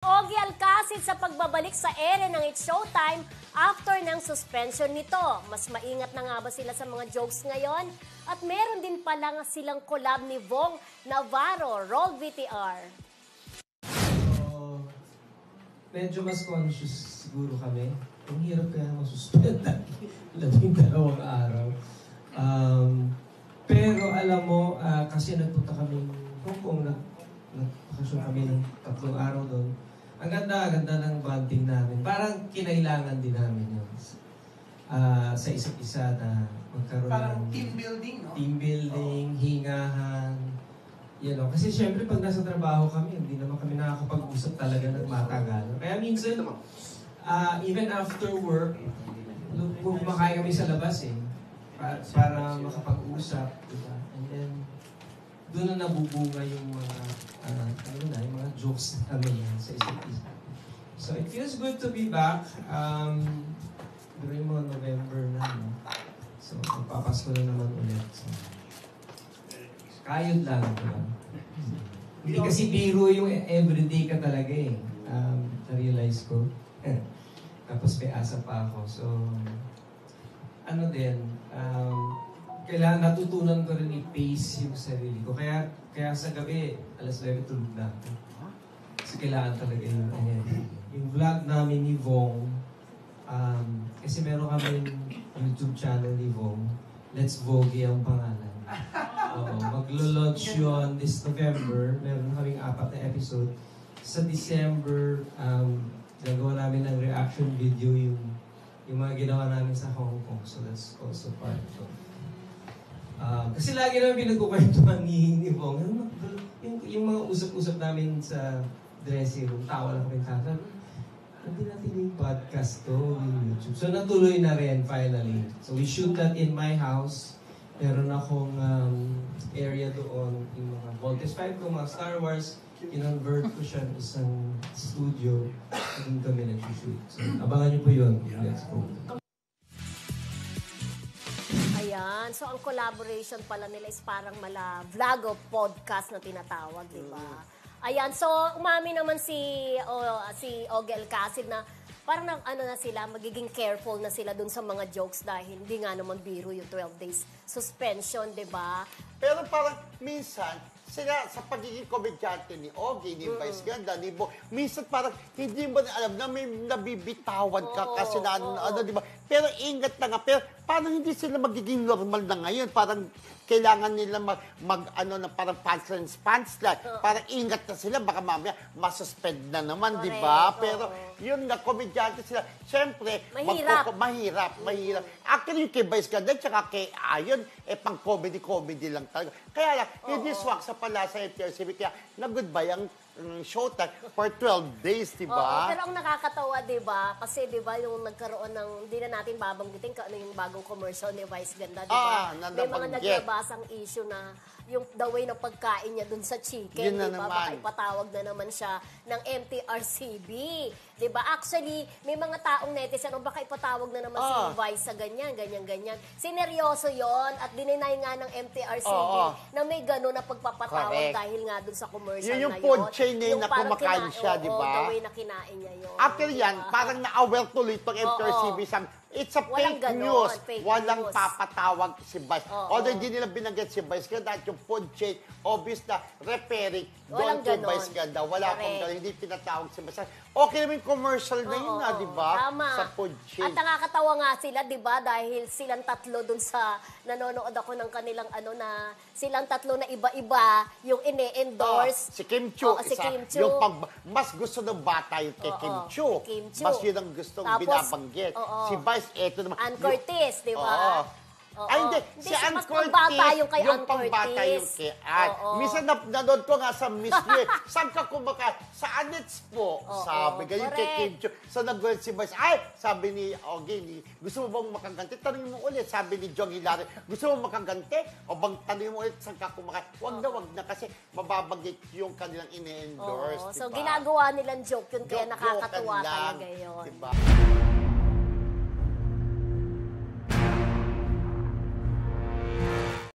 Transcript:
Ogie Alcacid sa pagbabalik sa ere ng It's Showtime after ng suspension nito. Mas maingat na nga ba sila sa mga jokes ngayon? At meron din pala nga silang collab ni Vong Navarro. Roll VTR. Medyo mas conscious siguro kami. Ang hirap kaya masuspend labing 2 araw. Pero alam mo, kasi nagpunta kami Hong Kong, nagpakasyon kami ng 3 araw doon. Ang ganda ng bonding namin. Parang kinailangan din namin yun. Sa isa't isa na magkaroon parang ng team building, no? Team building, hingahan. You know, kasi syempre pag nasa trabaho kami, hindi naman kami nakakapag-usap talaga ng matagal. Kaya minsan, even after work, kumakain kami sa labas para makapag-usap. Diba? And then, doon na nabubunga yung mga, yung mga jokes namin sa isa't isa. So it feels good to be back. During mga November na, no? So magpapasko na naman ulit. So, kayod lang, diba? Hindi kasi biro yung everyday ka talaga na-realize ko. Tapos may asa pa ako. So, kailangan natutunan ko rin i-pace yung sarili ko. Kaya sa gabi, alas 9 tulog na ako. Kasi kailangan talaga yung vlog namin ni Vong. Kasi meron kami YouTube channel ni Vong. Let's Vogue ang pangalan. Maglo-launch yun this November. Meron kaming 4 na episode. Sa December, gagawa namin ng reaction video yung mga ginawa namin sa Hong Kong. So that's also part of it. Kasi lagi namin pinagkukwentuhan ni Vong. Yung mga usap-usap namin sa dressing room, tawa lang kami tata. Hindi natin yung podcast to, yung YouTube. So natuloy na rin finally. So we shoot that in my house. Meron akong area doon, yung mga Voltes 5 ko, mga Star Wars. In-convert ko siya ng isang studio. Doon kami nag-shoot. So abangan niyo po yun. Let's go. Ayan. So, ang collaboration pala nila is parang vlog o podcast na tinatawag, di ba? Ayan. So, umami naman si Ogie Alcacid na parang na sila, magiging careful na sila dun sa mga jokes dahil hindi nga naman biro yung 12 days suspension, di ba? Pero parang minsan, sila sa pagiging komedyante ni Ogie, ni Vice Ganda, ni Bo, minsan parang hindi mo na alam na may nabibitawan ka kasi di ba? Pero ingat na nga, pero parang hindi sila magiging normal na ngayon. Parang kailangan nila parang punchline. Parang ingat na sila, baka mamaya masuspend na naman, di ba? Pero yun nga, komedyante sila. Siyempre, mahirap. Actually, yung kay Vice Ganda, tsaka kay Ayon, pang comedy lang talaga. Kaya lang, hindi swak sa pala sa FTRCB, kaya na-goodbye ang Showtime for 12 days, di ba? Pero ang nakakatawa, di ba? Kasi, di ba, yung nagkaroon ng, hindi na natin babanggitin kung ano yung bagong commercial ni Vice Ganda, di ba? May mga naglabasang issue na yung the way ng pagkain niya dun sa chicken, di ba? Baka ipatawag na naman siya ng MTRCB. Di ba? Actually, may mga taong netizen, baka ipatawag na naman si Vice sa ganyan. Sineryoso yon at dininay nga ng MTRCB na may gano'n na pagpapatawag dahil nga dun sa commercial na yun. Yung food chain na kumakain siya, di ba? The way na kinain niya yun. After yan, parang na-aware tuloy itong MTRCB sa it's a fake news. Walang papatawag si Vice. Although hindi nila binanggit si Vice Ganda at yung food chain, obvious na referring doon kay Vice Ganda. Wala pang gano'n. Hindi pinatawag si Vice. Okay naman yung commercial na yun di ba? Sa food chain. At nakakatawa nga sila, di ba? Dahil silang tatlo dun sa, nanonood ako ng kanilang na silang tatlo na iba-iba yung ine-endorse. Si Kim Chiu. Si Kim Chiu. Yung mas gusto ng bata yung kay Kim Chiu. Mas yun ang gustong binabanggit. Si Vice, eto naman. Ann Curtis, di ba? Ay, hindi. Si Ann Curtis, yung kay Ann pangbata yung kay Ann. Minsan nanood ko nga sa Miss Lee. Saan ka kumakain? Sa Anits po. Sabi, ganyan kay Kim Chiu. So nag-word si Vice. Ay, sabi ni Ogie, gusto mo bang makaganti? Tanungin mo ulit. Sabi ni Jong Hilary, gusto mo makaganti? O bang tanungin mo ulit saan ka kumakain? Wag na kasi mababanggit yung kanilang ine-endorse. So ginagawa nilang joke yun, kaya nakakatuwa talaga yun. Diba?